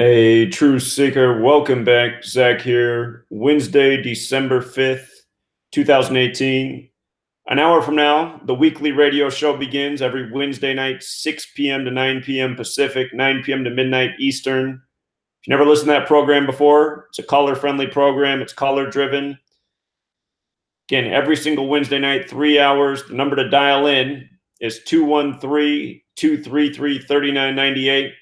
A true seeker, welcome back. Zach here. Wednesday, December 5th, 2018. An hour from now, the weekly radio show begins every Wednesday night, 6 p.m. to 9 p.m. Pacific, 9 p.m. to midnight Eastern. If you never listened to that program before, it's a caller-friendly program. It's caller-driven. Again, every single Wednesday night, 3 hours. The number to dial in is 213-233-3998.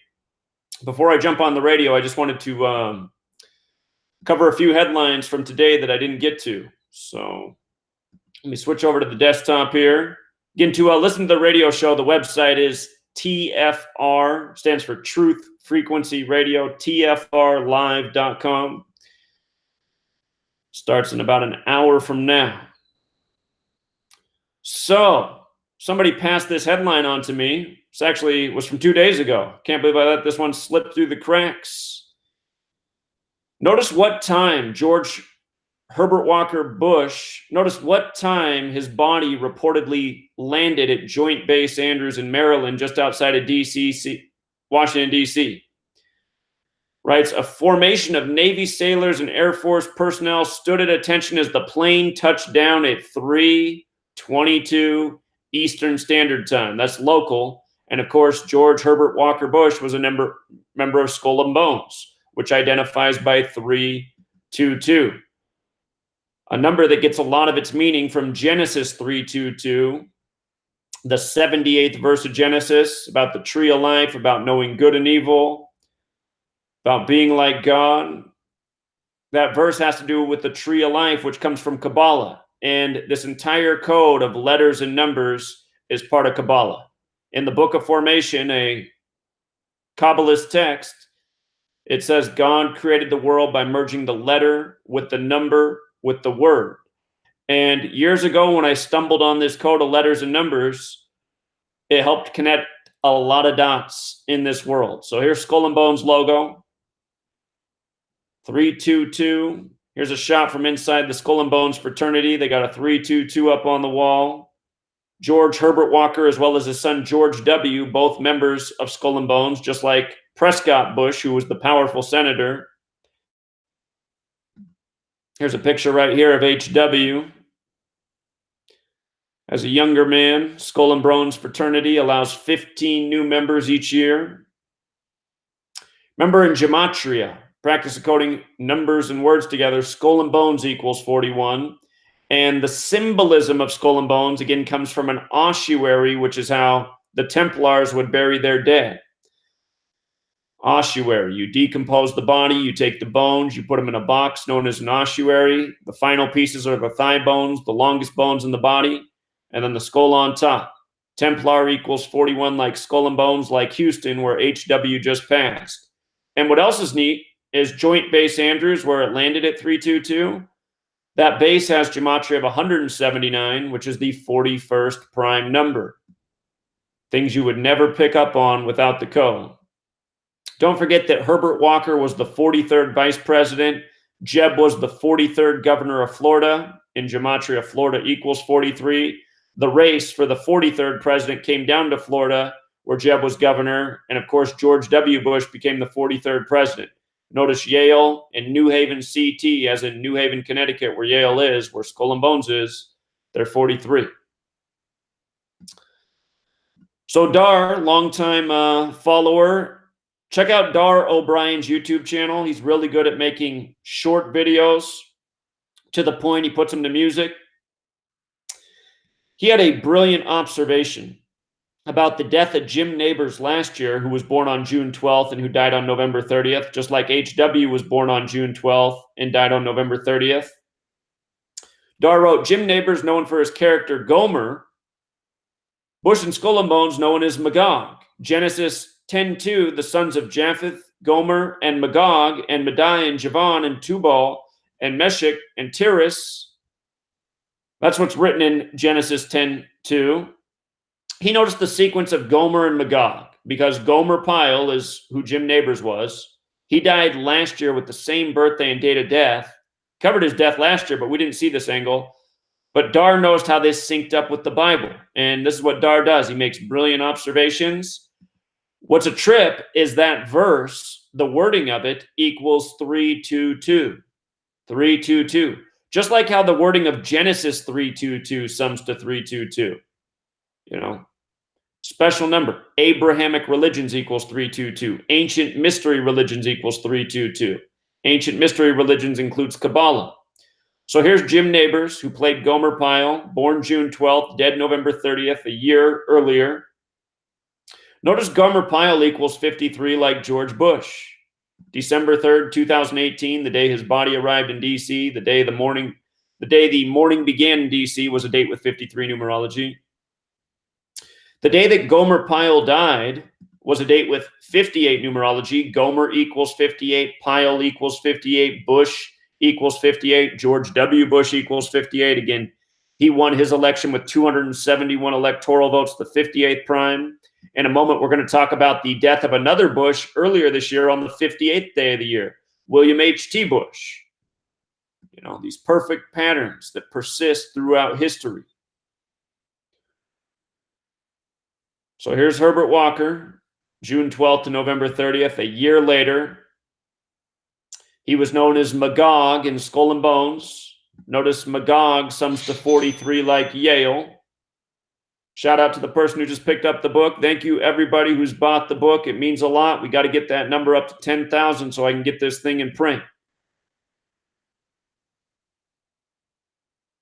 Before I jump on the radio, I just wanted to cover a few headlines from today that I didn't get to. So let me switch over to the desktop here. Again, to listen to the radio show, the website is TFR, stands for Truth Frequency Radio, TFRlive.com. Starts in about an hour from now. So somebody passed this headline on to me. This actually was from 2 days ago. Can't believe I let this one slip through the cracks. Notice what time George Herbert Walker Bush, notice what time his body reportedly landed at Joint Base Andrews in Maryland, just outside of Washington, D.C. Writes, a formation of Navy sailors and Air Force personnel stood at attention as the plane touched down at 3:22 Eastern Standard Time. That's local. And of course, George Herbert Walker Bush was a member of Skull and Bones, which identifies by 322. A number that gets a lot of its meaning from Genesis 3:22, the 78th verse of Genesis, about the tree of life, about knowing good and evil, about being like God. That verse has to do with the tree of life, which comes from Kabbalah. And this entire code of letters and numbers is part of Kabbalah. In the Book of Formation, a Kabbalist text, it says God created the world by merging the letter with the number with the word. And years ago, when I stumbled on this code of letters and numbers, it helped connect a lot of dots in this world. So here's Skull and Bones logo, 322. Here's a shot from inside the Skull and Bones fraternity. They got a 322 up on the wall. George Herbert Walker, as well as his son George W., both members of Skull and Bones, just like Prescott Bush, who was the powerful senator. Here's a picture right here of HW. As a younger man, Skull and Bones fraternity allows 15 new members each year. Remember, in gematria, practice of coding numbers and words together, Skull and Bones equals 41. And the symbolism of Skull and Bones, again, comes from an ossuary, which is how the Templars would bury their dead. Ossuary, you decompose the body, you take the bones, you put them in a box known as an ossuary. The final pieces are the thigh bones, the longest bones in the body, and then the skull on top. Templar equals 41, like Skull and Bones, like Houston, where HW just passed. And what else is neat is Joint Base Andrews, where it landed at 322. That base has gematria of 179, which is the 41st prime number. Things you would never pick up on without the code. Don't forget that Herbert Walker was the 43rd vice president. Jeb was the 43rd governor of Florida. In gematria, Florida equals 43. The race for the 43rd president came down to Florida, where Jeb was governor. And of course, George W. Bush became the 43rd president. Notice Jael and New Haven, CT, as in New Haven, Connecticut, where Jael is, where Skull and Bones is, they're 43. So Dar, longtime follower, check out Dar O'Brien's YouTube channel. He's really good at making short videos to the point. He puts them to music. He had a brilliant observation about the death of Jim Nabors last year, who was born on June 12th and who died on November 30th, just like HW was born on June 12th and died on November 30th. Dar wrote, Jim Nabors, known for his character Gomer, Bush and Skull and Bones, known as Magog. Genesis 10:2, the sons of Japheth, Gomer, and Magog, and Madai, and Javan, and Tubal, and Meshach, and Tiras. That's what's written in Genesis 10:2. He noticed the sequence of Gomer and Magog because Gomer Pyle is who Jim Nabors was. He died last year with the same birthday and date of death. Covered his death last year, but we didn't see this angle. But Dar noticed how this synced up with the Bible. And this is what Dar does. He makes brilliant observations. What's a trip is that verse the wording of it equals 322. 322. Just like how the wording of Genesis 322 sums to 322. You know, special number. Abrahamic religions equals 322. Ancient mystery religions equals 322. Ancient mystery religions includes Kabbalah. So here's Jim Nabors, who played Gomer Pyle, born June 12th, dead November 30th, a year earlier. Notice Gomer Pyle equals 53 like George Bush. December 3rd, 2018, the day his body arrived in D.C., the day the morning began in D.C. was a date with 53 numerology. The day that Gomer Pyle died was a date with 58 numerology. Gomer equals 58, Pyle equals 58, Bush equals 58, George W. Bush equals 58. Again, he won his election with 271 electoral votes, the 58th prime. In a moment, we're going to talk about the death of another Bush earlier this year on the 58th day of the year, William H.T. Bush. You know, these perfect patterns that persist throughout history. So here's Herbert Walker, June 12th to November 30th, a year later. He was known as Magog in Skull and Bones. Notice Magog sums to 43 like Jael. Shout out to the person who just picked up the book. Thank you, everybody who's bought the book. It means a lot. We got to get that number up to 10,000 so I can get this thing in print.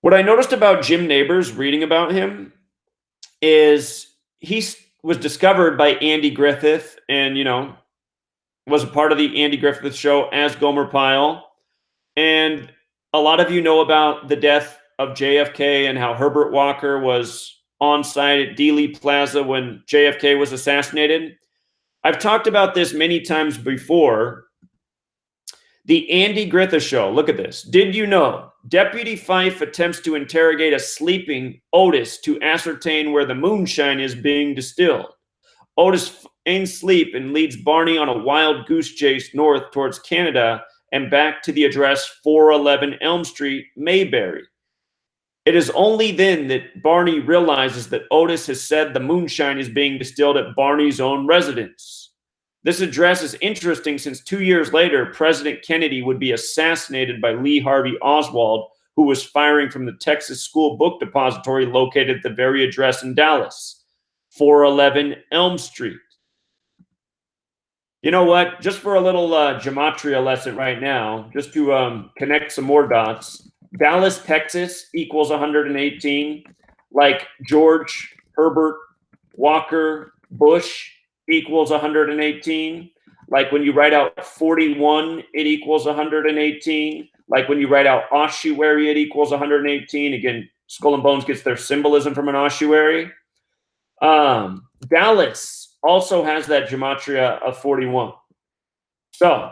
What I noticed about Jim Nabors, reading about him, is he was discovered by Andy Griffith and, you know, was a part of the Andy Griffith show as Gomer Pyle. And a lot of you know about the death of JFK and how Herbert Walker was on site at Dealey Plaza when JFK was assassinated. I've talked about this many times before. The Andy Griffith Show, look at this. Did you know Deputy Fife attempts to interrogate a sleeping Otis to ascertain where the moonshine is being distilled? Otis feigns sleep and leads Barney on a wild goose chase north towards Canada and back to the address 411 Elm Street, Mayberry. It is only then that Barney realizes that Otis has said the moonshine is being distilled at Barney's own residence. This address is interesting since 2 years later, President Kennedy would be assassinated by Lee Harvey Oswald, who was firing from the Texas School Book Depository located at the very address in Dallas, 411 Elm Street. You know what? Just for a little gematria lesson right now, just to connect some more dots, Dallas, Texas equals 118, like George, Herbert, Walker, Bush equals 118. Like when you write out 41, it equals 118. Like when you write out ossuary, it equals 118. Again, Skull and Bones gets their symbolism from an ossuary. Dallas also has that gematria of 41. So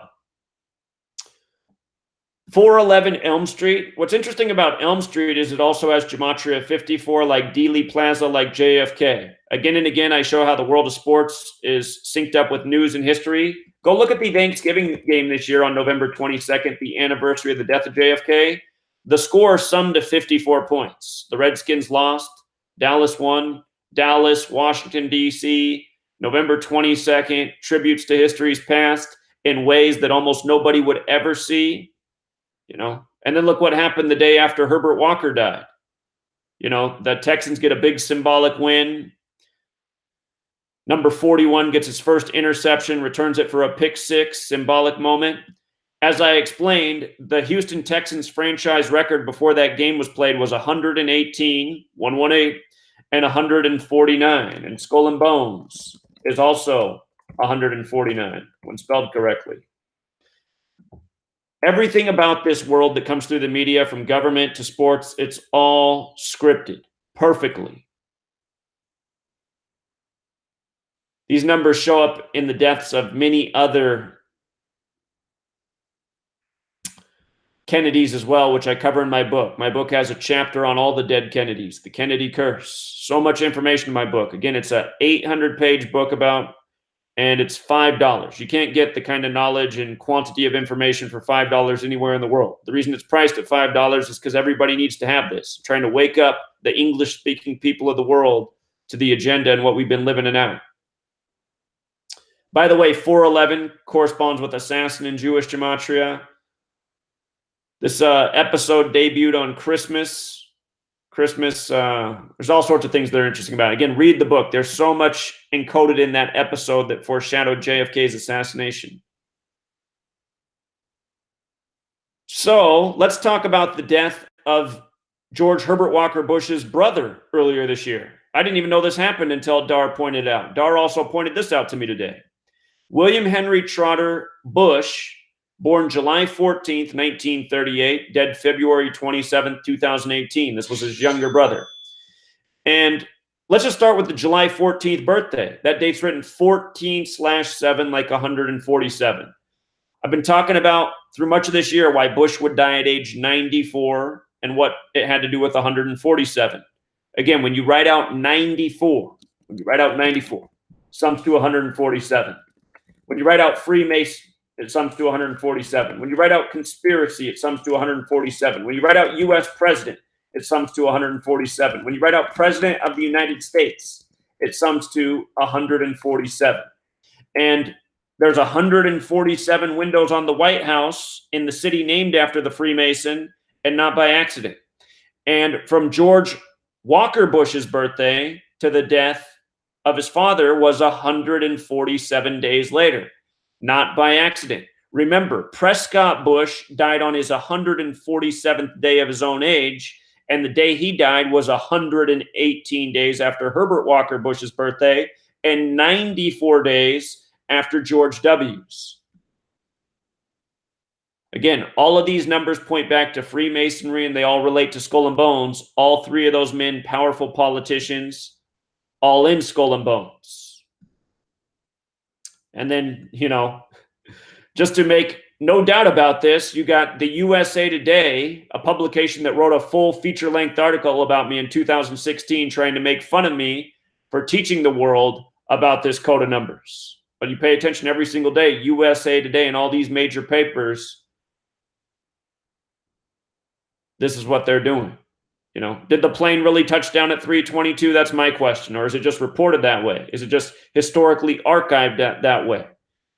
411 Elm Street. What's interesting about Elm Street is it also has gematria 54, like Dealey Plaza, like JFK. Again and again, I show how the world of sports is synced up with news and history. Go look at the Thanksgiving game this year on November 22nd, the anniversary of the death of JFK. The score summed to 54 points. The Redskins lost. Dallas won. Dallas, Washington, D.C., November 22nd, tributes to history's past in ways that almost nobody would ever see. You know, and then look what happened the day after Herbert Walker died. You know, the Texans get a big symbolic win. Number 41 gets his first interception, returns it for a pick six, symbolic moment. As I explained, the Houston Texans franchise record before that game was played was 118, 118, and 149. And Skull and Bones is also 149 when spelled correctly. Everything about this world that comes through the media, from government to sports, it's all scripted perfectly. These numbers show up in the deaths of many other Kennedys as well, which I cover in my book. My book has a chapter on all the dead Kennedys, the Kennedy curse. So much information in my book. Again, it's an 800-page book and it's $5. You can't get the kind of knowledge and quantity of information for $5 anywhere in the world. The reason it's priced at $5 is because everybody needs to have this. I'm trying to wake up the English-speaking people of the world to the agenda and what we've been living in out. By the way, 411 corresponds with assassin in Jewish gematria. This episode debuted on Christmas. There's all sorts of things that are interesting about it. Again, read the book. There's so much encoded in that episode that foreshadowed JFK's assassination. So let's talk about the death of George Herbert Walker Bush's brother earlier this year. I didn't even know this happened until Dar pointed it out. Dar also pointed this out to me today. William Henry Trotter Bush, born July 14th, 1938, dead February 27th, 2018. This was his younger brother. And let's just start with the July 14th birthday. That date's written 14/7, like 147. I've been talking about through much of this year why Bush would die at age 94 and what it had to do with 147. Again, when you write out 94, sums to 147. When you write out Freemason, it sums to 147. When you write out conspiracy, it sums to 147. When you write out U.S. president, it sums to 147. When you write out president of the United States, it sums to 147. And there's 147 windows on the White House in the city named after the Freemason, and not by accident. And from George Walker Bush's birthday to the death of his father was 147 days later, not by accident. Remember, Prescott Bush died on his 147th day of his own age, and the day he died was 118 days after Herbert Walker Bush's birthday and 94 days after George W.'s. Again, all of these numbers point back to Freemasonry, and they all relate to Skull and Bones. All three of those men, powerful politicians, all in Skull and Bones. And then, just to make no doubt about this, you got the USA Today, a publication that wrote a full feature-length article about me in 2016 trying to make fun of me for teaching the world about this code of numbers. But you pay attention every single day, USA Today and all these major papers, this is what they're doing. Did the plane really touch down at 3:22? That's my question. Or is it just reported that way? Is it just historically archived that way?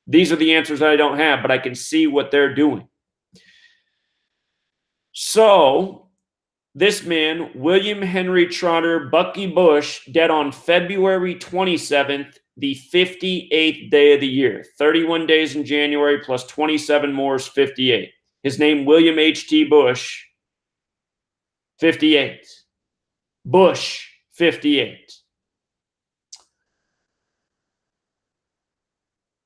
These are the answers that I don't have, but I can see what they're doing. So this man, William Henry Trotter Bucky Bush, dead on February 27th, the 58th day of the year. 31 days in January plus 27 more is 58. His name, William H.T. Bush, 58. Bush, 58.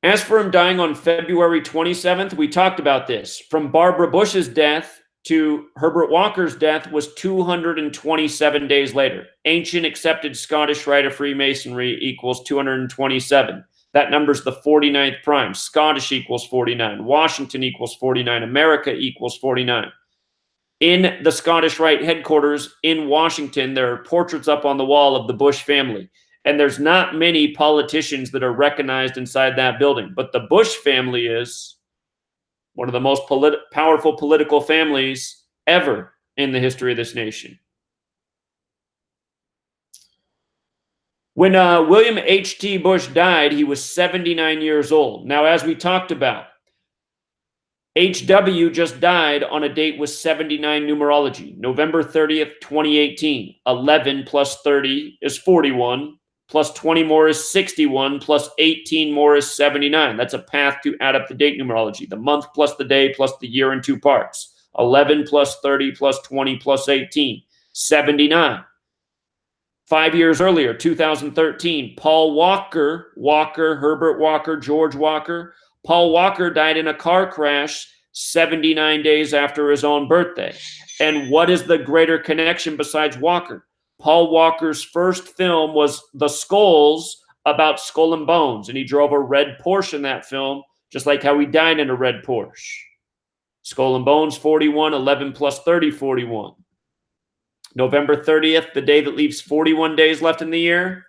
As for him dying on February 27th, we talked about this. From Barbara Bush's death to Herbert Walker's death was 227 days later. Ancient accepted Scottish rite of Freemasonry equals 227. That number's the 49th prime. Scottish equals 49. Washington equals 49. America equals 49. In the Scottish Rite headquarters in Washington, there are portraits up on the wall of the Bush family. And there's not many politicians that are recognized inside that building. But the Bush family is one of the most powerful political families ever in the history of this nation. When William H.T. Bush died, he was 79 years old. Now, as we talked about, H.W. just died on a date with 79 numerology, November 30th, 2018. 11 plus 30 is 41, plus 20 more is 61, plus 18 more is 79. That's a path to add up the date numerology, the month plus the day plus the year in two parts. 11 plus 30 plus 20 plus 18, 79. 5 years earlier, 2013, Paul Walker, Herbert Walker, George Walker, Paul Walker died in a car crash 79 days after his own birthday. And what is the greater connection besides Walker? Paul Walker's first film was The Skulls, about Skull and Bones, and he drove a red Porsche in that film, just like how he died in a red Porsche. Skull and Bones, 41, 11 plus 30, 41. November 30th, the day that leaves 41 days left in the year.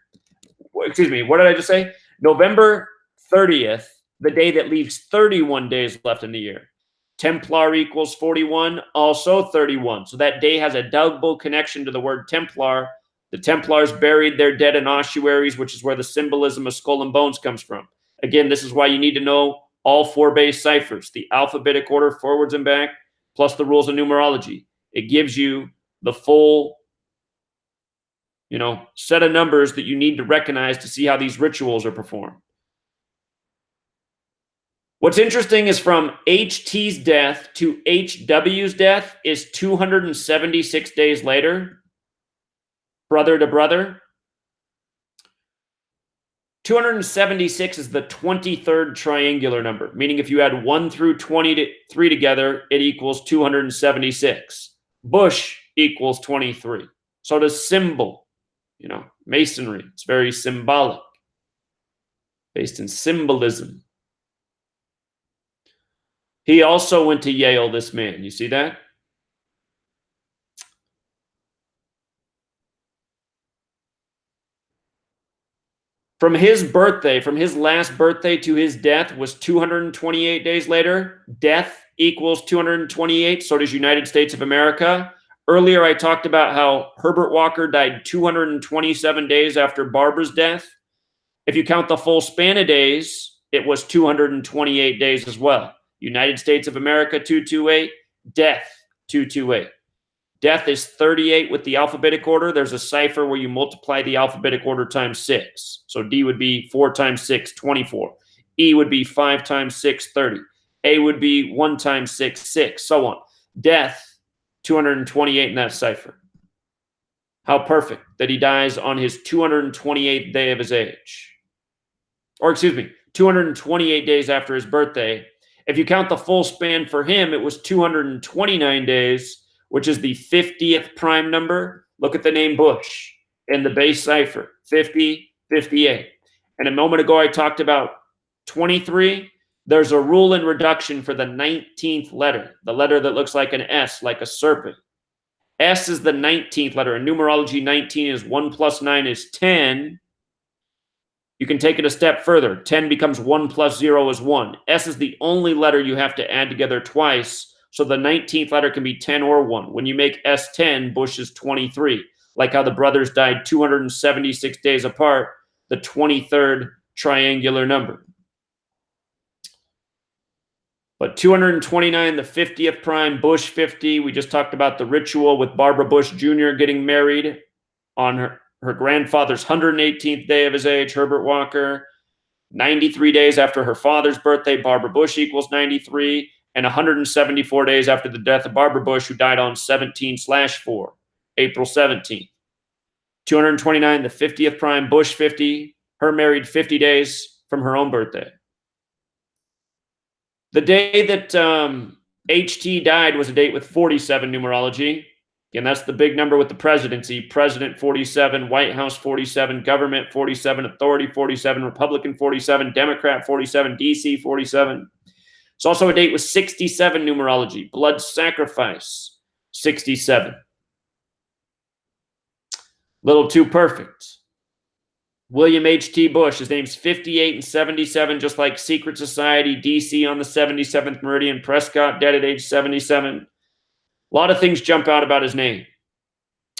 Excuse me, what did I just say? November 30th, the day that leaves 31 days left in the year. Templar equals 41, also 31. So that day has a double connection to the word Templar. The Templars buried their dead in ossuaries, which is where the symbolism of Skull and Bones comes from. Again, this is why you need to know all 4 base ciphers, the alphabetic order forwards and back, plus the rules of numerology. It gives you the full, set of numbers that you need to recognize to see how these rituals are performed. What's interesting is from HT's death to HW's death is 276 days later, brother to brother. 276 is the 23rd triangular number, meaning if you add 1 through 23 together, it equals 276. Bush equals 23. So does symbol, masonry. It's very symbolic, based in symbolism. He also went to Yale, this man. You see that? From his last birthday to his death was 228 days later. Death equals 228. So does United States of America. Earlier, I talked about how Herbert Walker died 227 days after Barbara's death. If you count the full span of days, it was 228 days as well. United States of America, 228. Death, 228. Death is 38 with the alphabetic order. There's a cipher where you multiply the alphabetic order times 6. So D would be 4 times 6, 24. E would be 5 times 6, 30. A would be 1 times 6, 6, so on. Death, 228 in that cipher. How perfect that he dies on his 228th day of his age. Or 228 days after his birthday. If you count the full span for him, it was 229 days, which is the 50th prime number. Look at the name Bush in the base cipher, 50, 58. And a moment ago, I talked about 23. There's a rule in reduction for the 19th letter, the letter that looks like an S, like a serpent. S is the 19th letter. In numerology, 19 is 1 plus 9 is 10. You can take it a step further. 10 becomes 1 plus 0 is 1. S is the only letter you have to add together twice. So the 19th letter can be 10 or 1. When you make S 10, Bush is 23. Like how the brothers died 276 days apart, the 23rd triangular number. But 229, the 50th prime, Bush 50. We just talked about the ritual with Barbara Bush Jr. getting married on her grandfather's 118th day of his age, Herbert Walker. 93 days after her father's birthday, Barbara Bush equals 93. And 174 days after the death of Barbara Bush, who died on 17/4, April 17th. 229, the 50th prime, Bush 50. Her married 50 days from her own birthday. The day that HT died was a date with 47 numerology. Again, that's the big number with the presidency. President 47, White House 47, government 47, authority 47, Republican 47, Democrat 47, DC 47. It's also a date with 67 numerology. Blood sacrifice, 67. Little too perfect. William H.T. Bush, his name's 58 and 77, just like Secret Society, D.C. on the 77th meridian, Prescott dead at age 77. A lot of things jump out about his name.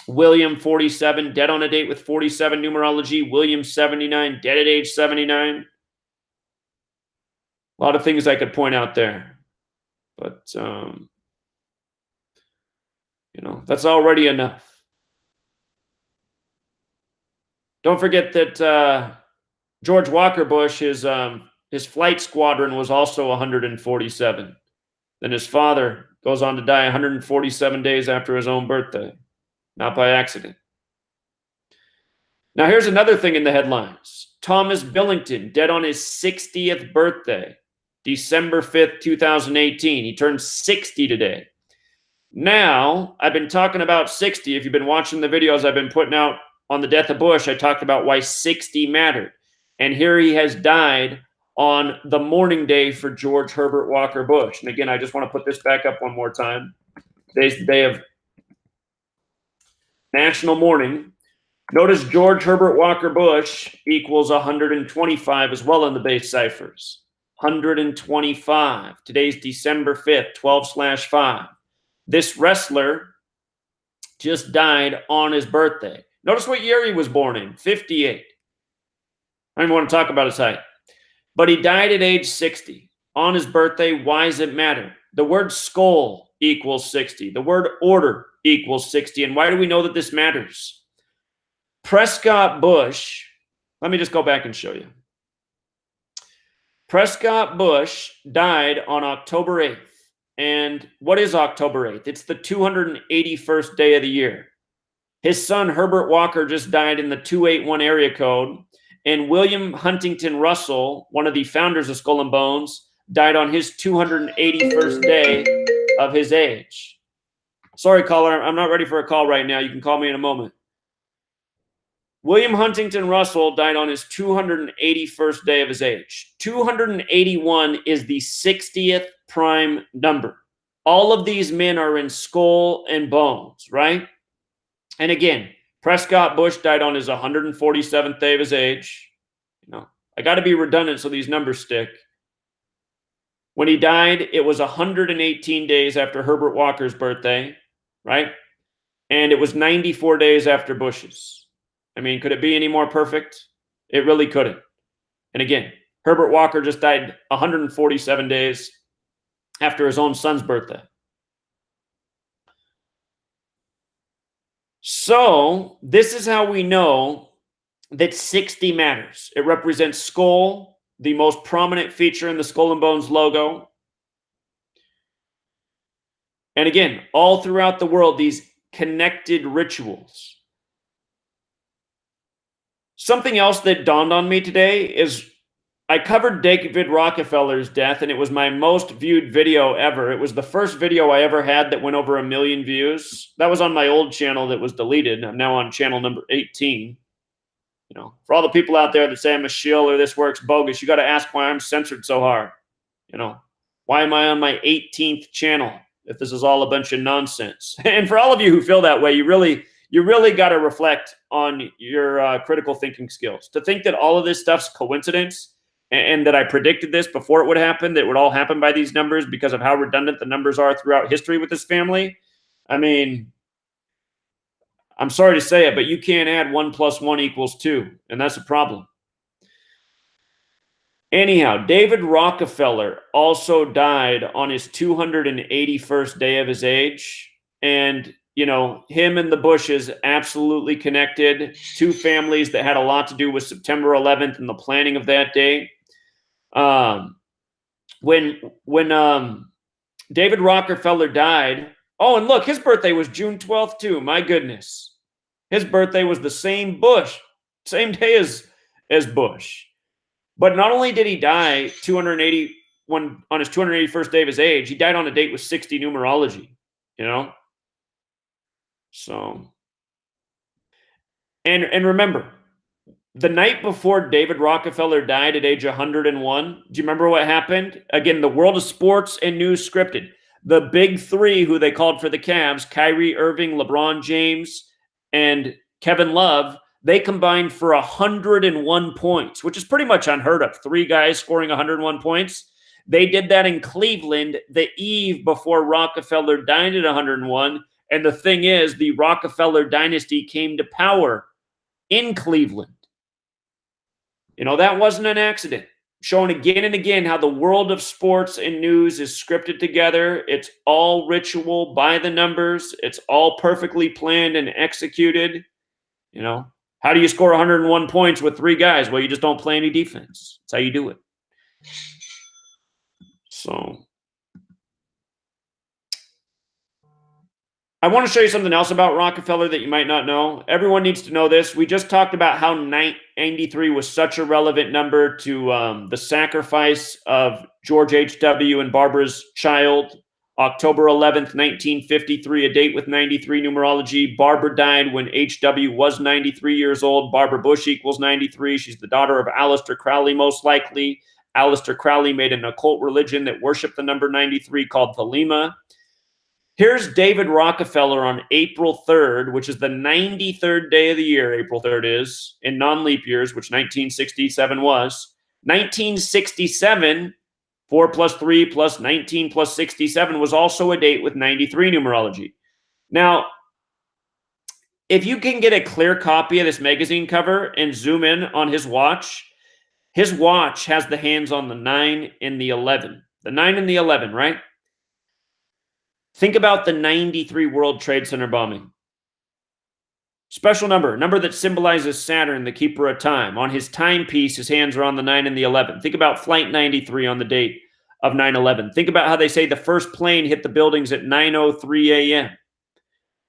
William, 47, dead on a date with 47 numerology. William, 79, dead at age 79. A lot of things I could point out there. But, that's already enough. Don't forget that George Walker Bush, his flight squadron was also 147. Then his father goes on to die 147 days after his own birthday, not by accident. Now here's another thing in the headlines. Thomas Billington, dead on his 60th birthday, December 5th, 2018. He turned 60 today. Now, I've been talking about 60. If you've been watching the videos I've been putting out on the death of Bush, I talked about why 60 mattered. And here he has died on the mourning day for George Herbert Walker Bush. And again, I just want to put this back up one more time. Today's the day of national mourning. Notice George Herbert Walker Bush equals 125 as well in the base ciphers. 125. Today's December 5th, 12/5. This wrestler just died on his birthday. Notice what year he was born in, 58. I don't even want to talk about his height. But he died at age 60 on his birthday. Why does it matter? The word skull equals 60. The word order equals 60. And why do we know that this matters? Prescott Bush, let me just go back and show you. Prescott Bush died on October 8th. And what is October 8th? It's the 281st day of the year. His son, Herbert Walker, just died in the 281 area code. And William Huntington Russell, one of the founders of Skull and Bones, died on his 281st day of his age. Sorry, caller, I'm not ready for a call right now. You can call me in a moment. William Huntington Russell died on his 281st day of his age. 281 is the 60th prime number. All of these men are in Skull and Bones, right? And again, Prescott Bush died on his 147th day of his age. You know, I got to be redundant so these numbers stick. When he died, it was 118 days after Herbert Walker's birthday, right? And it was 94 days after Bush's. I mean, could it be any more perfect? It really couldn't. And again, Herbert Walker just died 147 days after his own son's birthday. So this is how we know that 60 matters. It represents skull, the most prominent feature in the Skull and Bones logo. And again, all throughout the world, these connected rituals. Something else that dawned on me today is I covered David Rockefeller's death, and it was my most viewed video ever. It was the first video I ever had that went over 1 million views. That was on my old channel that was deleted. I'm now on channel number 18. You know, for all the people out there that say I'm a shill or this work's bogus, you got to ask why I'm censored so hard. You know, why am I on my 18th channel if this is all a bunch of nonsense? And for all of you who feel that way, you really got to reflect on your critical thinking skills. To think that all of this stuff's coincidence and that I predicted this before it would happen, that it would all happen by these numbers because of how redundant the numbers are throughout history with this family. I mean, I'm sorry to say it, but you can't add 1 + 1 = 2, and that's a problem. Anyhow, David Rockefeller also died on his 281st day of his age. And, you know, him and the Bushes absolutely connected. Two families that had a lot to do with September 11th and the planning of that day. When David Rockefeller died, oh, and look, his birthday was June 12th too. My goodness. His birthday was the same day as Bush. But not only did he die 281 on his 281st day of his age, he died on a date with 60 numerology, you know? So, and remember, the night before David Rockefeller died at age 101, do you remember what happened? Again, the world of sports and news scripted. The big three who they called for the Cavs, Kyrie Irving, LeBron James, and Kevin Love, they combined for 101 points, which is pretty much unheard of. 3 guys scoring 101 points. They did that in Cleveland the eve before Rockefeller died at 101. And the thing is, the Rockefeller dynasty came to power in Cleveland. You know, that wasn't an accident. Showing again and again how the world of sports and news is scripted together. It's all ritual by the numbers. It's all perfectly planned and executed. You know, how do you score 101 points with 3 guys? Well, you just don't play any defense. That's how you do it. So I want to show you something else about Rockefeller that you might not know. Everyone needs to know this. We just talked about how 93 was such a relevant number to the sacrifice of George H.W. and Barbara's child. October 11th, 1953, a date with 93 numerology. Barbara died when H.W. was 93 years old. Barbara Bush equals 93. She's the daughter of Aleister Crowley, most likely. Aleister Crowley made an occult religion that worshiped the number 93 called Thelema. Here's David Rockefeller on April 3rd, which is the 93rd day of the year, April 3rd is, in non-leap years, which 1967 was. 1967, 4 + 3 + 19 + 67 was also a date with 93 numerology. Now, if you can get a clear copy of this magazine cover and zoom in on his watch, His watch has the hands on the 9 and the 11. The 9 and the 11, right? Think about the 93 World Trade Center bombing. Special number that symbolizes Saturn, the keeper of time. On his timepiece, his hands are on the 9 and the 11. Think about Flight 93 on the date of 9/11. Think about how they say the first plane hit the buildings at 9:03 a.m.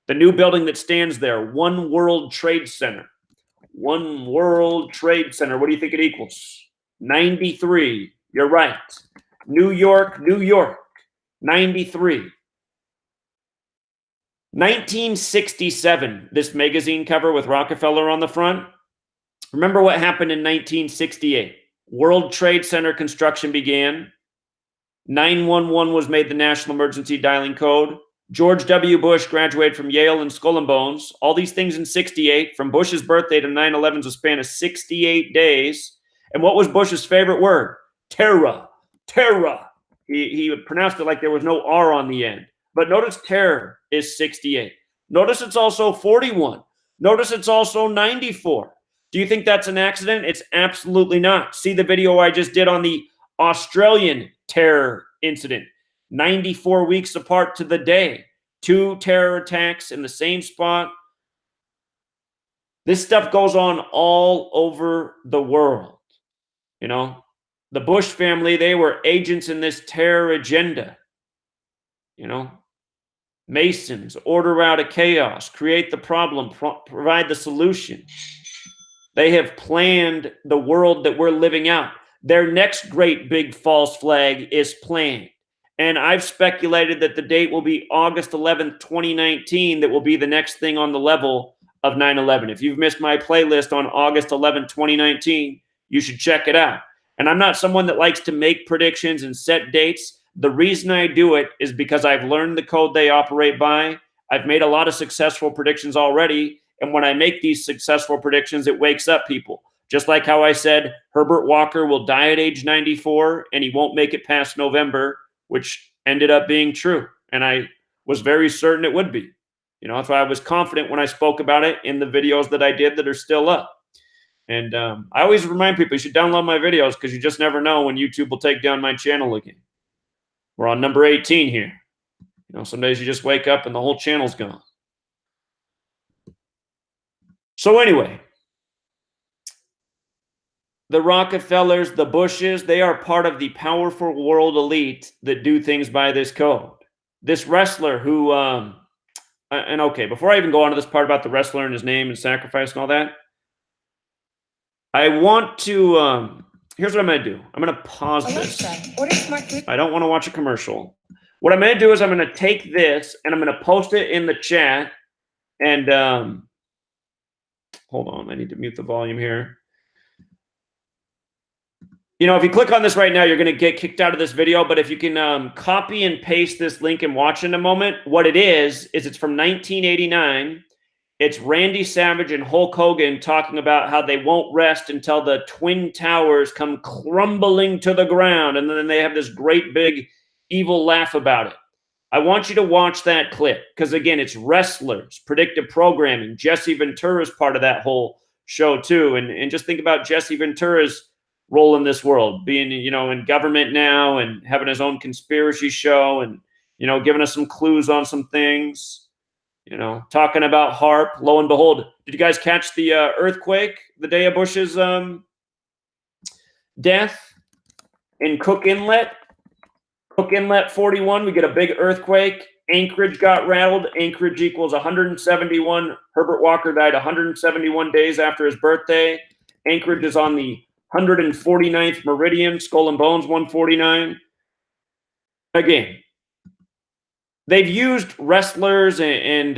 The new building that stands there, One World Trade Center. One World Trade Center. What do you think it equals? 93. You're right. New York, New York. 93. 1967, this magazine cover with Rockefeller on the front. Remember what happened in 1968. World Trade Center construction began. 911 was made the national emergency dialing code. George W. Bush graduated from Yale and Skull and Bones. All these things in 68. From Bush's birthday to 9/11's a span of 68 days. And what was Bush's favorite word? Terror. Terror. He pronounced it like there was no R on the end. But notice terror is 68. Notice it's also 41. Notice it's also 94. Do you think that's an accident? It's absolutely not. See the video I just did on the Australian terror incident. 94 weeks apart to the day. 2 terror attacks in the same spot. This stuff goes on all over the world. You know, the Bush family, they were agents in this terror agenda. You know, Masons, order out of chaos, create the problem, provide the solution. They have planned the world that we're living out. Their next great big false flag is planned. And I've speculated that the date will be August 11th, 2019. That will be the next thing on the level of 9/11. If you've missed my playlist on August 11th, 2019, you should check it out. And I'm not someone that likes to make predictions and set dates. The reason I do it is because I've learned the code they operate by. I've made a lot of successful predictions already. And when I make these successful predictions, it wakes up people. Just like how I said Herbert Walker will die at age 94 and he won't make it past November, which ended up being true. And I was very certain it would be. You know, that's why I was confident when I spoke about it in the videos that I did that are still up. And I always remind people, you should download my videos because you just never know when YouTube will take down my channel again. We're on number 18 here. You know, some days you just wake up and the whole channel's gone. So anyway, the Rockefellers, the Bushes, they are part of the powerful world elite that do things by this code. This wrestler who, and okay, before I even go on to this part about the wrestler and his name and sacrifice and all that, I want to, here's what I'm going to do. I'm going to pause this. I don't want to watch a commercial. What I'm going to do is I'm going to take this and I'm going to post it in the chat. And hold on, I need to mute the volume here. You know, if you click on this right now, you're going to get kicked out of this video. But if you can copy and paste this link and watch in a moment, what it is it's from 1989. It's Randy Savage and Hulk Hogan talking about how they won't rest until the Twin Towers come crumbling to the ground. And then they have this great big evil laugh about it. I want you to watch that clip because, again, it's wrestlers, predictive programming. Jesse Ventura is part of that whole show, too. And just think about Jesse Ventura's role in this world, being, you know, in government now and having his own conspiracy show and, you know, giving us some clues on some things, you know, talking about HARP. Lo and behold, did you guys catch the earthquake the day of Bush's death in Cook Inlet? Cook Inlet 41, we get a big earthquake. Anchorage got rattled. Anchorage equals 171. Herbert Walker died 171 days after his birthday. Anchorage is on the 149th meridian, Skull and Bones 149. Again, they've used wrestlers and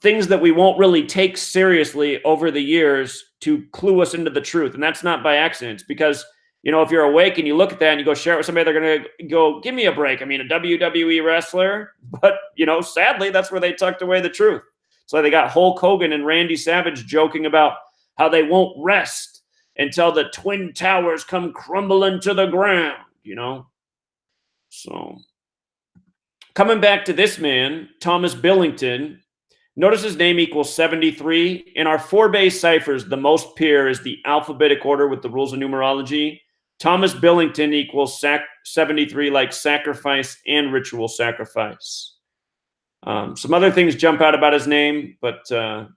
things that we won't really take seriously over the years to clue us into the truth. And that's not by accident. It's because, you know, if you're awake and you look at that and you go share it with somebody, they're going to go, give me a break. I mean, a WWE wrestler. But, you know, sadly, that's where they tucked away the truth. So they got Hulk Hogan and Randy Savage joking about how they won't rest until the Twin Towers come crumbling to the ground, you know? So, coming back to this man, Thomas Billington, Notice his name equals 73. In our 4-base ciphers, the most pure is the alphabetic order with the rules of numerology. Thomas Billington equals 73, like sacrifice and ritual sacrifice. Some other things jump out about his name, but those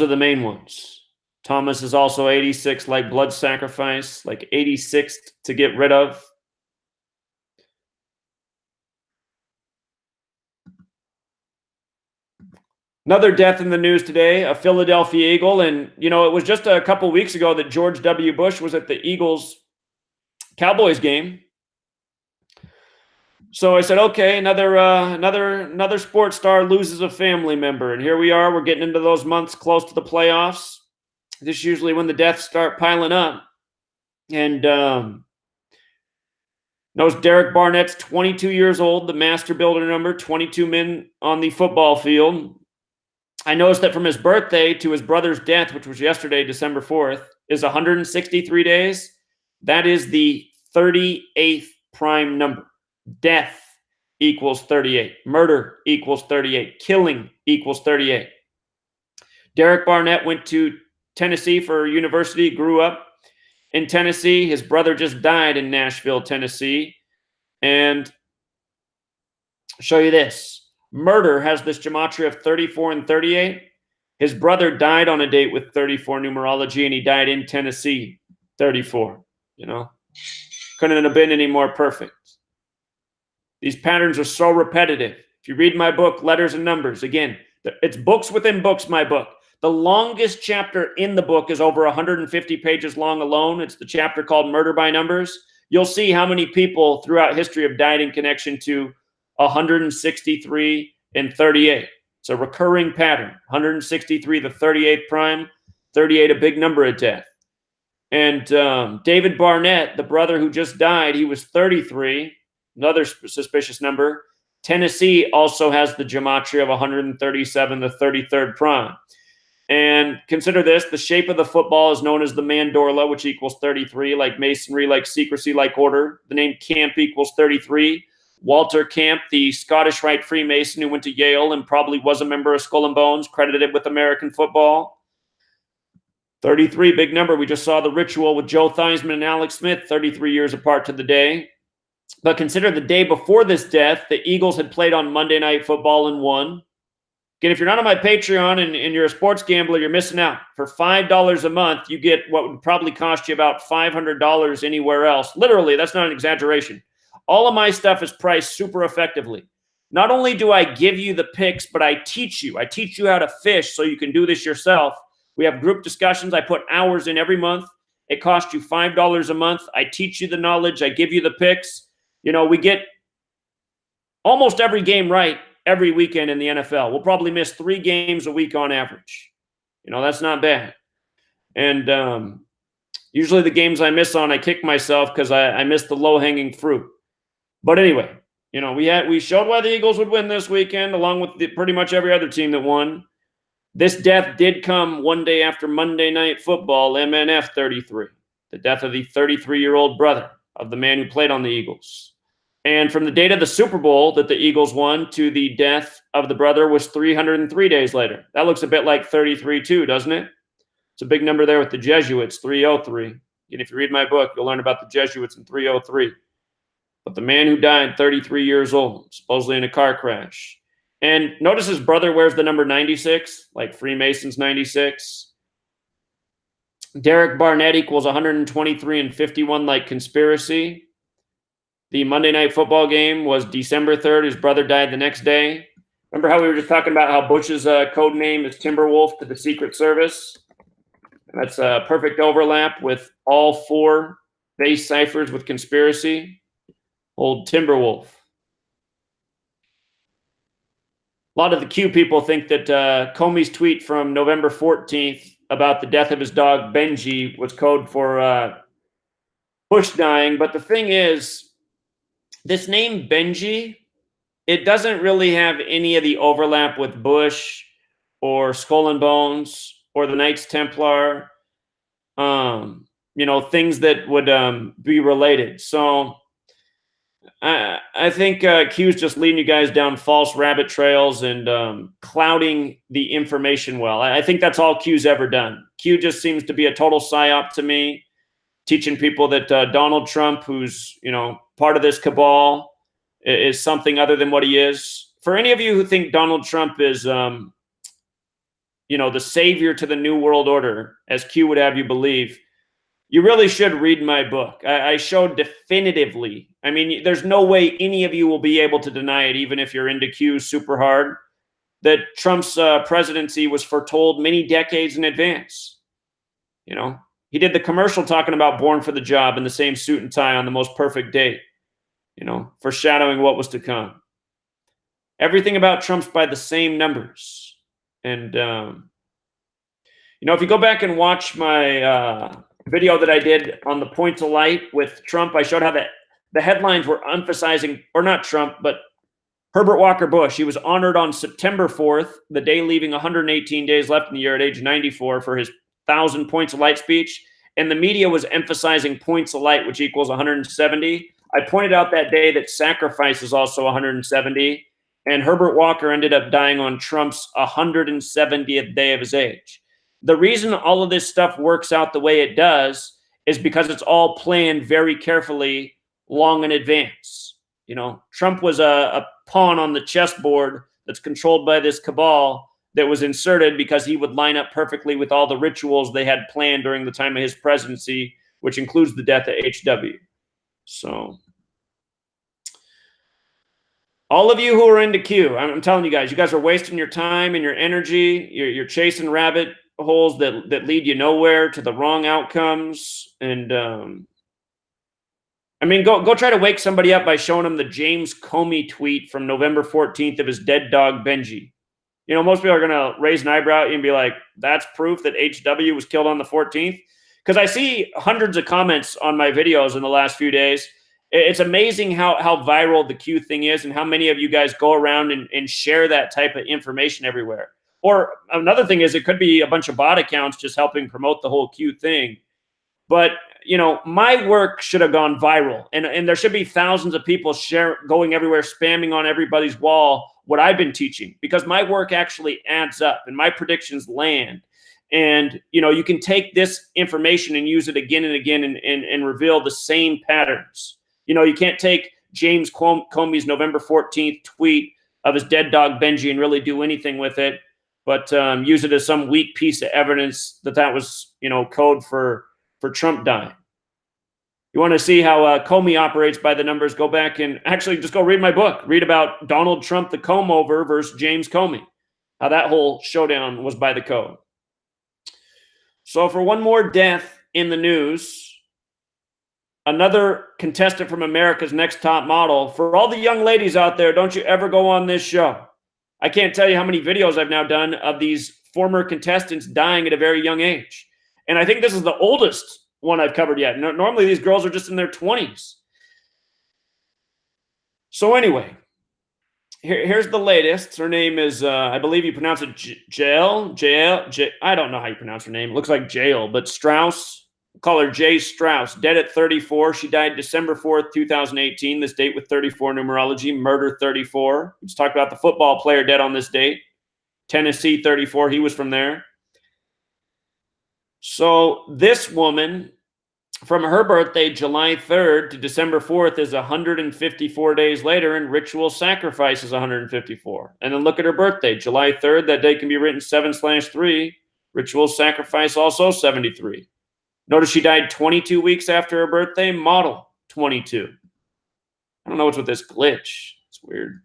are the main ones. Thomas is also 86, like blood sacrifice, like 86 to get rid of. Another death in the news today, a Philadelphia Eagle. And, you know, it was just a couple weeks ago that George W. Bush was at the Eagles-Cowboys game. So I said, okay, another sports star loses a family member. And here we are. We're getting into those months close to the playoffs. This is usually when the deaths start piling up. And notice Derek Barnett's 22 years old, the master builder number, 22 men on the football field. I noticed that from his birthday to his brother's death, which was yesterday, December 4th, is 163 days. That is the 38th prime number. Death equals 38. Murder equals 38. Killing equals 38. Derek Barnett went to Tennessee for university, grew up in Tennessee. His brother just died in Nashville, Tennessee. And I'll show you this. Murder has this gematria of 34 and 38. His brother died on a date with 34 numerology, and he died in Tennessee, 34. You know, couldn't have been any more perfect. These patterns are so repetitive. If you read my book, Letters and Numbers, again, it's books within books, my book. The longest chapter in the book is over 150 pages long alone. It's the chapter called Murder by Numbers. You'll see how many people throughout history have died in connection to 163 and 38. It's a recurring pattern. 163, the 38th prime, 38, a big number of death. And David Barnett, the brother who just died, he was 33, another suspicious number. Tennessee also has the gematria of 137, the 33rd prime. And consider this, the shape of the football is known as the mandorla, which equals 33, like masonry, like secrecy, like order. The name Camp equals 33. Walter Camp, the Scottish Rite Freemason who went to Yale and probably was a member of Skull and Bones, credited with American football. 33, big number. We just saw the ritual with Joe Theismann and Alex Smith, 33 years apart to the day. But consider the day before this death, the Eagles had played on Monday Night Football and won. Again, if you're not on my Patreon and you're a sports gambler, you're missing out. For $5 a month, you get what would probably cost you about $500 anywhere else. Literally, that's not an exaggeration. All of my stuff is priced super effectively. Not only do I give you the picks, but I teach you. I teach you how to fish so you can do this yourself. We have group discussions. I put hours in every month. It costs you $5 a month. I teach you the knowledge. I give you the picks. You know, we get almost every game right every weekend in the NFL. We'll probably miss 3 games a week on average. You know, that's not bad. And usually the games I miss on, I kick myself because I miss the low-hanging fruit. But anyway, you know, we showed why the Eagles would win this weekend, along with pretty much every other team that won. This death did come one day after Monday Night Football, MNF 33, the death of the 33-year-old brother of the man who played on the Eagles. And from the date of the Super Bowl that the Eagles won to the death of the brother was 303 days later. That looks a bit like 33 too, doesn't it? It's a big number there with the Jesuits, 303. And if you read my book, you'll learn about the Jesuits in 303. But the man who died, 33 years old, supposedly in a car crash. And notice his brother wears the number 96, like Freemasons 96. Derek Barnett equals 123 and 51, like conspiracy. The Monday Night Football game was December 3rd. His brother died the next day. Remember how we were just talking about how Bush's code name is Timberwolf to the Secret Service? And that's a perfect overlap with all 4 base ciphers with conspiracy. Old Timberwolf. A lot of the Q people think that Comey's tweet from November 14th about the death of his dog Benji was code for Bush dying. But the thing is, this name Benji, it doesn't really have any of the overlap with Bush or Skull and Bones or the Knights Templar, you know, things that would be related. So I think Q's just leading you guys down false rabbit trails and clouding the information well. I think that's all Q's ever done. Q just seems to be a total psyop to me, teaching people that Donald Trump, who's part of this cabal, is something other than what he is. For any of you who think Donald Trump is the savior to the new world order, as Q would have you believe, you really should read my book. I showed definitively. I mean, there's no way any of you will be able to deny it, even if you're into Q super hard, that Trump's presidency was foretold many decades in advance. He did the commercial talking about born for the job in the same suit and tie on the most perfect date, foreshadowing what was to come. Everything about Trump's by the same numbers. And, if you go back and watch my video that I did on the points of light with Trump, I showed how the headlines were emphasizing, or not Trump, but Herbert Walker Bush. He was honored on September 4th, the day leaving 118 days left in the year at age 94 for his 1,000 points of light speech. And the media was emphasizing points of light, which equals 170. I pointed out that day that sacrifice is also 170. And Herbert Walker ended up dying on Trump's 170th day of his age. The reason all of this stuff works out the way it does is because it's all planned very carefully long in advance. Trump was a pawn on the chessboard that's controlled by this cabal that was inserted because he would line up perfectly with all the rituals they had planned during the time of his presidency, which includes the death of HW. So all of you who are into Q, I'm telling you guys are wasting your time and your energy. You're chasing rabbit holes that lead you nowhere, to the wrong outcomes. And go try to wake somebody up by showing them the James Comey tweet from November 14th of his dead dog Benji. Most people are going to raise an eyebrow and be like, that's proof that HW was killed on the 14th. Because I see hundreds of comments on my videos in the last few days. It's amazing how viral the Q thing is and how many of you guys go around and share that type of information everywhere. Or another thing is, it could be a bunch of bot accounts just helping promote the whole Q thing. But, my work should have gone viral. And there should be thousands of people going everywhere, spamming on everybody's wall what I've been teaching. Because my work actually adds up and my predictions land. And, you can take this information and use it again and again and reveal the same patterns. You can't take James Comey's November 14th tweet of his dead dog Benji and really do anything with it, but use it as some weak piece of evidence that was, code for Trump dying. You want to see how Comey operates by the numbers, go back and actually just go read my book. Read about Donald Trump, the comb-over, versus James Comey. How that whole showdown was by the code. So for one more death in the news, another contestant from America's Next Top Model. For all the young ladies out there, don't you ever go on this show. I can't tell you how many videos I've now done of these former contestants dying at a very young age. And I think this is the oldest one I've covered yet. Normally, these girls are just in their 20s. So anyway, here's the latest. Her name is, I believe you pronounce it Jael. I don't know how you pronounce her name. It looks like Jael, but Strauss. Call her J. Strauss, dead at 34. She died December 4th, 2018. This date with 34 numerology, murder 34. We just talked about the football player dead on this date. Tennessee 34, he was from there. So this woman, from her birthday, July 3rd to December 4th, is 154 days later, and ritual sacrifice is 154. And then look at her birthday, July 3rd. That day can be written 7/3. Ritual sacrifice also 73. Notice she died 22 weeks after her birthday, model 22. I don't know what's with this glitch. It's weird.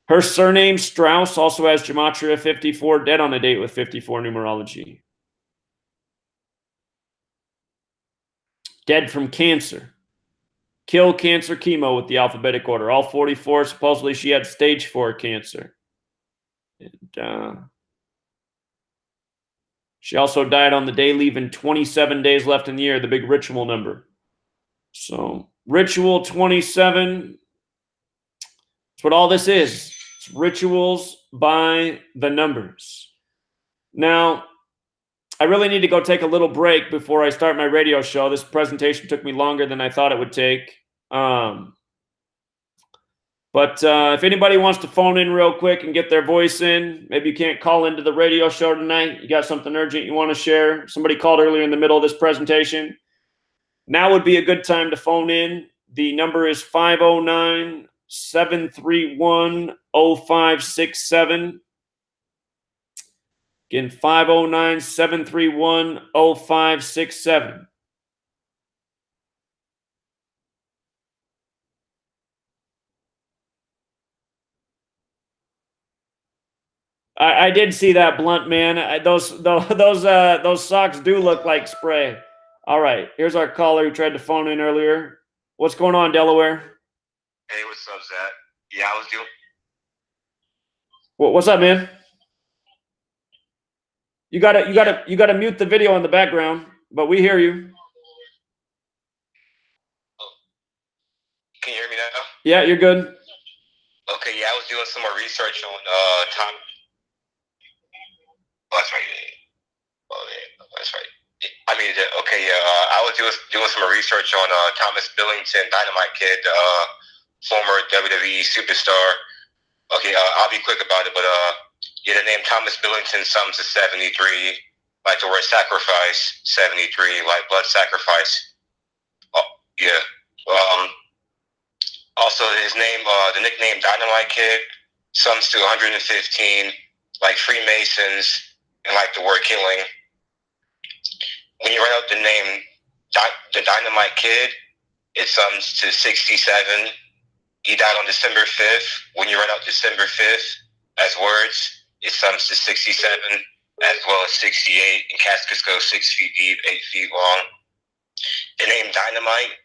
Her surname, Strauss, also has gematria 54, dead on a date with 54 numerology. Dead from cancer. Kill cancer chemo with the alphabetic order. All 44, supposedly she had stage 4 cancer. And she also died on the day leaving 27 days left in the year, the big ritual number. So ritual 27, that's what all this is. It's rituals by the numbers. Now, I really need to go take a little break before I start my radio show. This presentation took me longer than I thought it would take. But if anybody wants to phone in real quick and get their voice in, maybe you can't call into the radio show tonight. You got something urgent you want to share. Somebody called earlier in the middle of this presentation. Now would be a good time to phone in. The number is 509-731-0567. Again, 509-731-0567. I did see that, Blunt man. Those socks do look like spray. All right, here's our caller who tried to phone in earlier. What's going on, Delaware? Hey, what's up, Zach? Yeah, I was doing. What's up, man? You gotta mute the video in the background, but we hear you. Can you hear me now? Yeah, you're good. Okay, yeah, I was doing some more research on Tom. Oh, that's right. Oh, yeah, that's right. I mean, okay, yeah. I was doing some research on Thomas Billington, Dynamite Kid, former WWE superstar. Okay, I'll be quick about it, but yeah, the name Thomas Billington sums to 73, like the word sacrifice, 73, like blood sacrifice. Oh, yeah. Also, his name, the nickname Dynamite Kid, sums to 115, like Freemasons, and like the word killing. When you write out the name, the Dynamite Kid, it sums to 67. He died on December 5th. When you write out December 5th as words, it sums to 67, as well as 68. And caskets go 6 feet deep, 8 feet long. The name Dynamite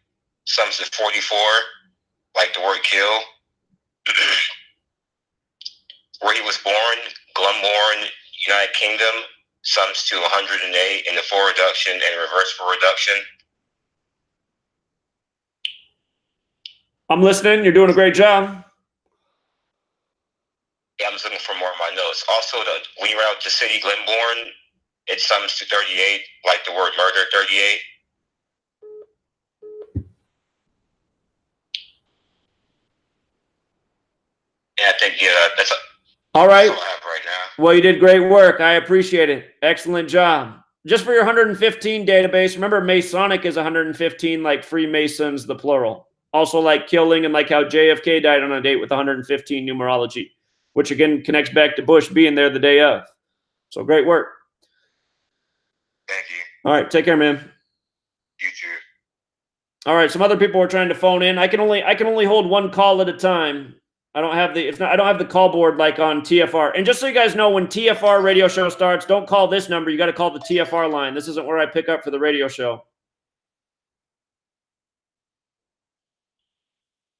sums to 44, like the word kill. Where he was born, Glenmorne, United Kingdom, sums to 108 in the full reduction and reverse full reduction. I'm listening. You're doing a great job. Yeah, I'm just looking for more of my notes. Also, when you write out the city Glenmorne, it sums to 38, like the word murder, 38. Yeah, I think, yeah, that's all right. That's all I have right now. Well, you did great work. I appreciate it. Excellent job. Just for your 115 database, remember Masonic is 115, like Freemasons, the plural. Also like killing, and like how JFK died on a date with 115 numerology, which again connects back to Bush being there the day of. So great work. Thank you. All right, take care, man. You too. All right, some other people are trying to phone in. I can only hold one call at a time. I don't have the call board like on TFR. And just so you guys know, when TFR radio show starts, don't call this number. You got to call the TFR line. This isn't where I pick up for the radio show.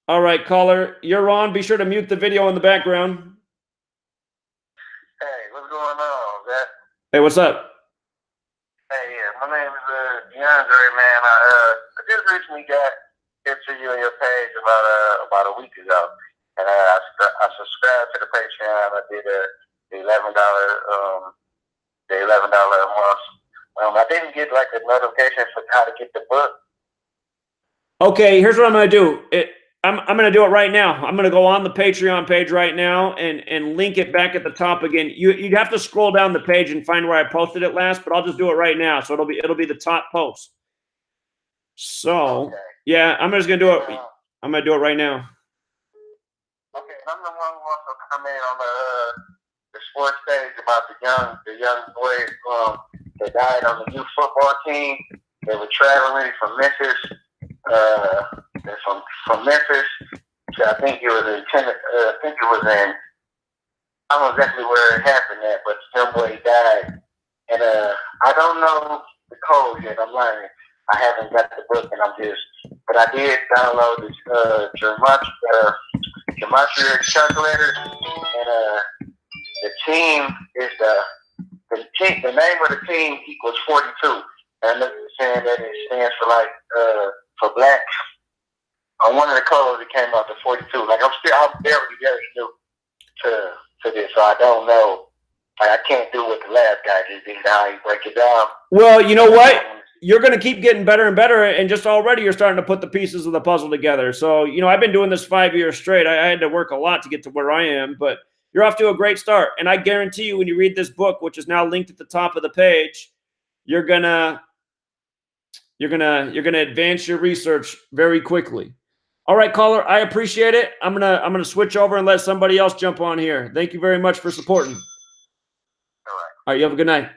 All right, caller, you're on. Be sure to mute the video in the background. Hey, what's going on, Zach? Hey, what's up? Hey, yeah, my name is DeAndre, man. I just recently got into you on your page about a week ago. And I subscribed to the Patreon. I did the $11 a month. I didn't get like the notification for how to get the book. Okay, here's what I'm going to do. I'm going to do it right now. I'm going to go on the Patreon page right now and link it back at the top again. You'd have to scroll down the page and find where I posted it last, but I'll just do it right now. So it'll be the top post. So okay. Yeah, I'm just going to do it. I'm going to do it right now. Okay, I'm the one who wants to come in on the sports stage about the young boys that died on the youth football team. They were traveling from Memphis. From Memphis to I think it was in I don't know exactly where it happened at, but some boy died. And I don't know the code yet. I'm learning. I haven't got the book, and but I did download this gematria calculator, and the team is the name of the team equals 42, and I'm saying that it stands for like for black. On one of the codes, it came out to 42. Like I'm very new to this, so I don't know I can't do what the last guy did how he break it down. Well, you know what? You're going to keep getting better and better, and just already you're starting to put the pieces of the puzzle together. So, you know, I've been doing this 5 years straight. I had to work a lot to get to where I am, but you're off to a great start. And I guarantee you, when you read this book, which is now linked at the top of the page, you're gonna advance your research very quickly. All right, caller, I appreciate it. I'm gonna switch over and let somebody else jump on here. Thank you very much for supporting. All right, you have a good night.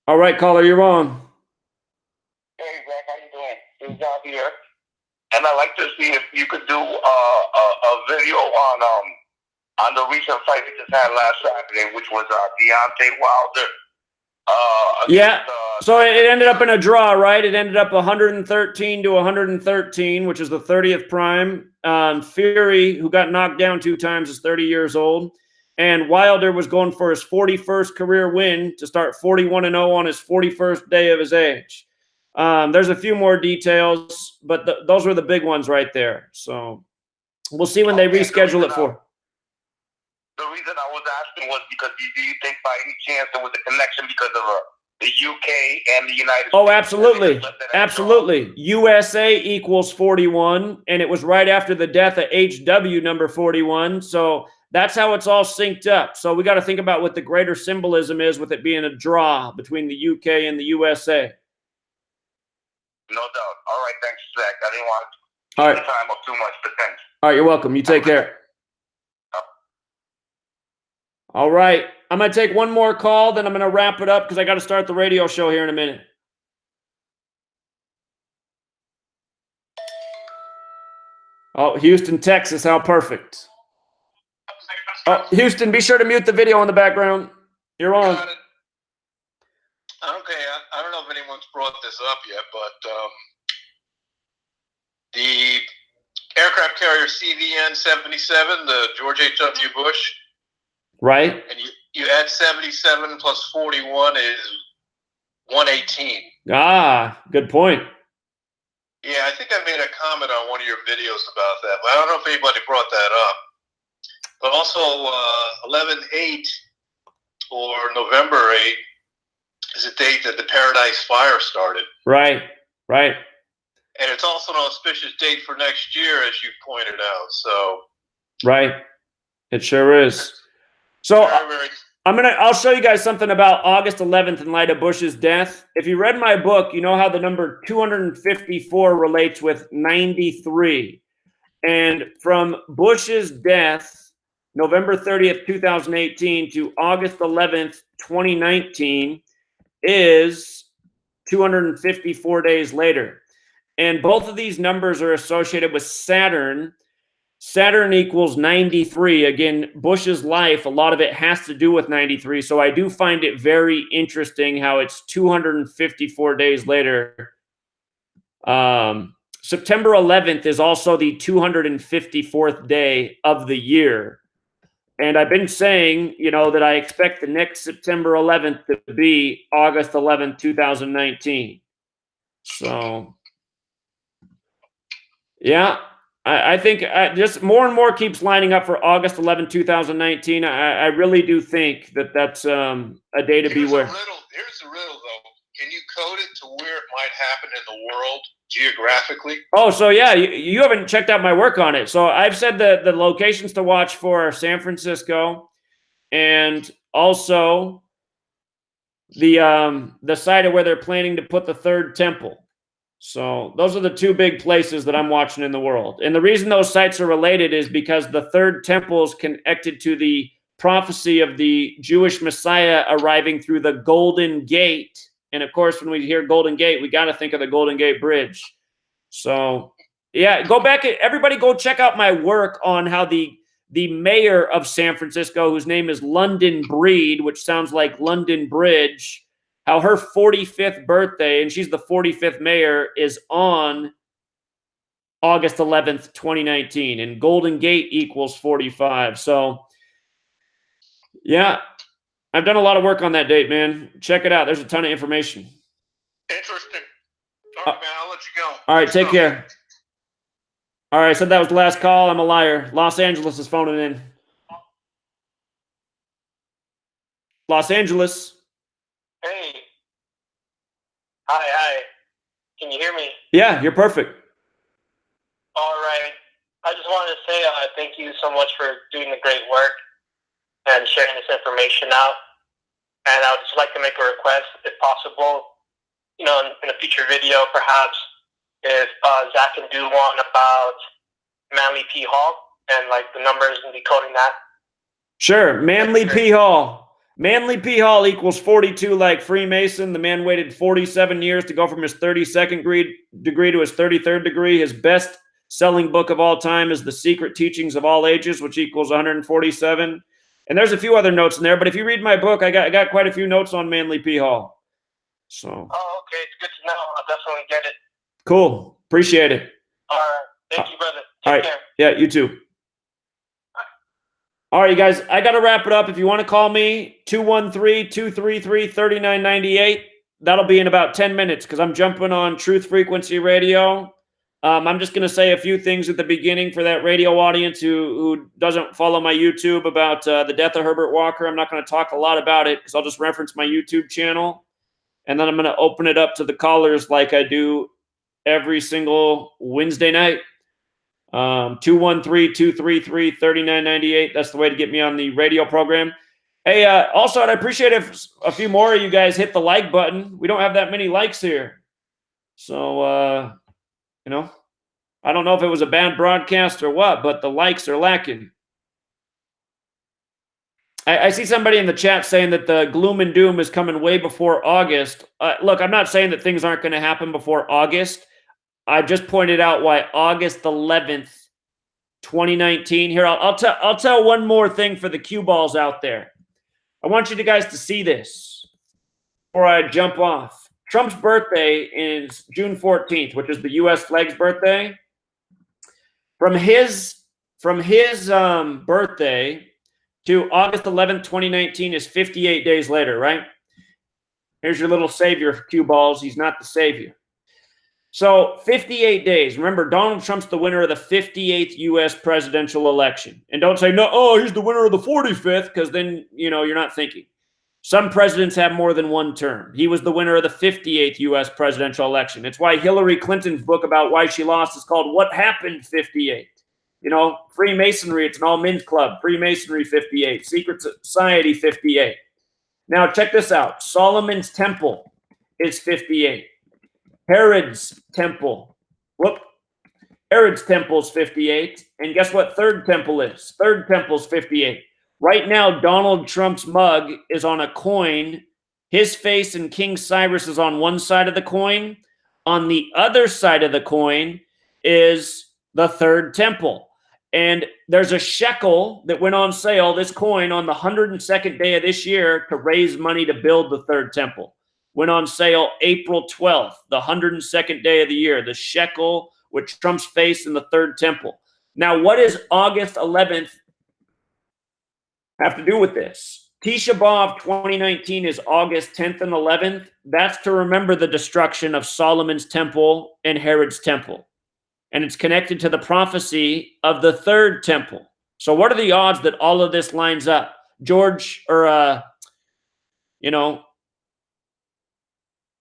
All right, caller, you're on. Hey, Zach, how you doing? It's John here. And I'd like to see if you could do a video on the recent fight we just had last Saturday, which was Deontay Wilder. Yeah. So it ended up in a draw, right? It ended up 113 to 113, which is the 30th prime. Fury, who got knocked down 2 times, is 30 years old. And Wilder was going for his 41st career win to start 41-0 on his 41st day of his age. There's a few more details, but those were the big ones right there. So we'll see when they reschedule it for. The reason I was asking was because do you think by any chance there was a connection because of the UK and the United States? Oh, absolutely. Absolutely. USA equals 41, and it was right after the death of HW number 41. So that's how it's all synced up. So we got to think about what the greater symbolism is with it being a draw between the UK and the USA. No doubt. All right, thanks, Zach. I didn't want to take the time up too much, but thanks. All right, you're welcome. You take care. All right. I'm going to take one more call, then I'm going to wrap it up because I got to start the radio show here in a minute. Oh, Houston, Texas. How perfect. Oh, Houston, be sure to mute the video in the background. You're on. Got it. Okay, I don't know if anyone's brought this up yet, but the aircraft carrier CVN-77, the George H.W. Bush. Right. And you add 77 plus 41 is 118. Ah, good point. Yeah, I think I made a comment on one of your videos about that, but I don't know if anybody brought that up. But also 11/8 or November 8 is a date that the Paradise Fire started. Right, right. And it's also an auspicious date for next year, as you pointed out. So, right, it sure is. So I'll show you guys something about August 11th in light of Bush's death. If you read my book, you know how the number 254 relates with 93. And from Bush's death, November 30th, 2018 to August 11th, 2019 is 254 days later. And both of these numbers are associated with Saturn. Saturn equals 93. Again, Bush's life, a lot of it has to do with 93. So I do find it very interesting how it's 254 days later. September 11th is also the 254th day of the year. And I've been saying, you know, that I expect the next September 11th to be August 11th, 2019. So, yeah. I think just more and more keeps lining up for August 11, 2019. I really do think that that's a day to beware. Here's the riddle, though. Can you code it to where it might happen in the world geographically? Oh, so yeah, you haven't checked out my work on it. So I've said the locations to watch for are San Francisco and also the site of where they're planning to put the third temple. So those are the two big places that I'm watching in the world. And the reason those sites are related is because the third temple is connected to the prophecy of the Jewish Messiah arriving through the Golden Gate. And of course, when we hear Golden Gate, we got to think of the Golden Gate Bridge. So yeah, go back. Everybody go check out my work on how the mayor of San Francisco, whose name is London Breed, which sounds like London Bridge, how her 45th birthday, and she's the 45th mayor, is on August 11th, 2019. And Golden Gate equals 45. So, yeah, I've done a lot of work on that date, man. Check it out. There's a ton of information. Interesting. All right, man, I'll let you go. All right, take care. All right, I said that was the last call. I'm a liar. Los Angeles is phoning in. Los Angeles. Hey. Hi. Can you hear me? Yeah, you're perfect. All right. I just wanted to say thank you so much for doing the great work and sharing this information out. And I would just like to make a request, if possible, in a future video, perhaps, if Zach can do one about Manly P. Hall and like the numbers and decoding that. Sure. Manly P. Hall. Manly P. Hall equals 42 like Freemason. The man waited 47 years to go from his 32nd degree to his 33rd degree. His best-selling book of all time is The Secret Teachings of All Ages, which equals 147. And there's a few other notes in there, but if you read my book, I got quite a few notes on Manly P. Hall. So. Oh, okay. It's good to know. I'll definitely get it. Cool. Appreciate it. All right. Thank you, brother. All right. Take care. Yeah, you too. All right, you guys, I got to wrap it up. If you want to call me, 213-233-3998. That'll be in about 10 minutes because I'm jumping on Truth Frequency Radio. I'm just going to say a few things at the beginning for that radio audience who doesn't follow my YouTube about the death of Herbert Walker. I'm not going to talk a lot about it because I'll just reference my YouTube channel. And then I'm going to open it up to the callers like I do every single Wednesday night. 213-233-3998. That's the way to get me on the radio program. Hey, also, I'd appreciate if a few more of you guys hit the like button. We don't have that many likes here. So, I don't know if it was a bad broadcast or what, but the likes are lacking. I see somebody in the chat saying that the gloom and doom is coming way before August. Look, I'm not saying that things aren't going to happen before August. I just pointed out why August 11th, 2019. Here, I'll tell one more thing for the cue balls out there. I want you guys to see this before I jump off. Trump's birthday is June 14th, which is the U.S. flag's birthday. From his birthday to August 11th, 2019 is 58 days later, right? Here's your little savior, cue balls. He's not the savior. So 58 days. Remember, Donald Trump's the winner of the 58th U.S. presidential election. And don't say, no, oh, he's the winner of the 45th, because then, you're not thinking. Some presidents have more than one term. He was the winner of the 58th U.S. presidential election. It's why Hillary Clinton's book about why she lost is called What Happened 58. Freemasonry, it's an all-men's club. Freemasonry 58. Secret Society 58. Now, check this out. Solomon's Temple is 58. Herod's Temple. Herod's Temple is 58. And guess what Third Temple is? Third Temple is 58. Right now, Donald Trump's mug is on a coin. His face and King Cyrus is on one side of the coin. On the other side of the coin is the Third Temple. And there's a shekel that went on sale, this coin, on the 102nd day of this year to raise money to build the Third Temple. Went on sale April 12th, the 102nd day of the year, the shekel with Trump's face in the Third Temple. Now, what does August 11th have to do with this? Tisha B'Av 2019 is August 10th and 11th. That's to remember the destruction of Solomon's Temple and Herod's Temple. And it's connected to the prophecy of the Third Temple. So what are the odds that all of this lines up?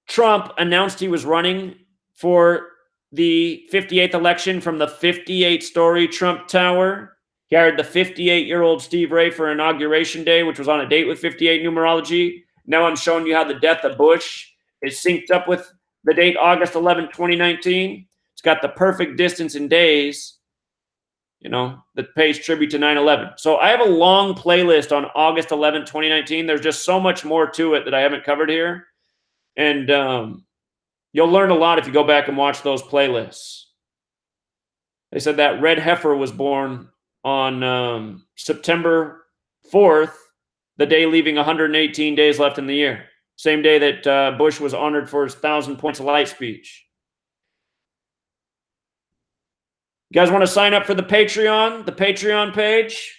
Trump announced he was running for the 58th election from the 58-story Trump Tower. He hired the 58-year-old Steve Ray for Inauguration Day, which was on a date with 58 numerology. Now I'm showing you how the death of Bush is synced up with the date August 11, 2019. It's got the perfect distance in days, that pays tribute to 9/11. So I have a long playlist on August 11, 2019. There's just so much more to it that I haven't covered here. And you'll learn a lot if you go back and watch those playlists. They said that red heifer was born on September 4th, the day leaving 118 days left in the year. Same day that Bush was honored for his 1,000 points of light speech. You guys want to sign up for the Patreon page?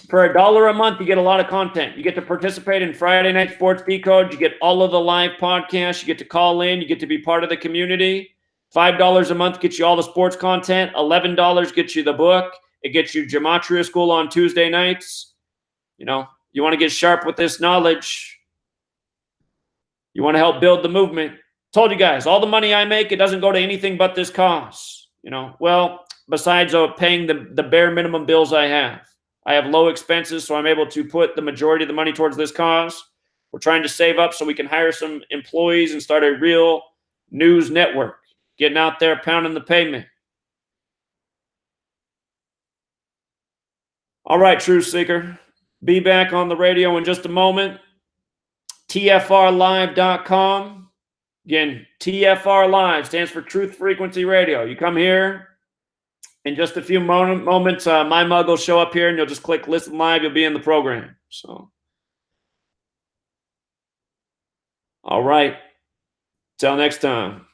For $1 a month, you get a lot of content. You get to participate in Friday Night Sports Decode. You get all of the live podcasts. You get to call in. You get to be part of the community. $5 a month gets you all the sports content. $11 gets you the book. It gets you Gematria School on Tuesday nights. You know, you want to get sharp with this knowledge. You want to help build the movement. Told you guys, all the money I make, it doesn't go to anything but this cause. You know, well, besides paying the bare minimum bills I have low expenses, so I'm able to put the majority of the money towards this cause. We're trying to save up so we can hire some employees and start a real news network, getting out there, pounding the pavement. All right, Truth Seeker. Be back on the radio in just a moment. TFRlive.com. Again, TFR Live stands for Truth Frequency Radio. You come here, in just a few moments, my mug will show up here, and you'll just click Listen Live. You'll be in the program. So, all right. Till next time.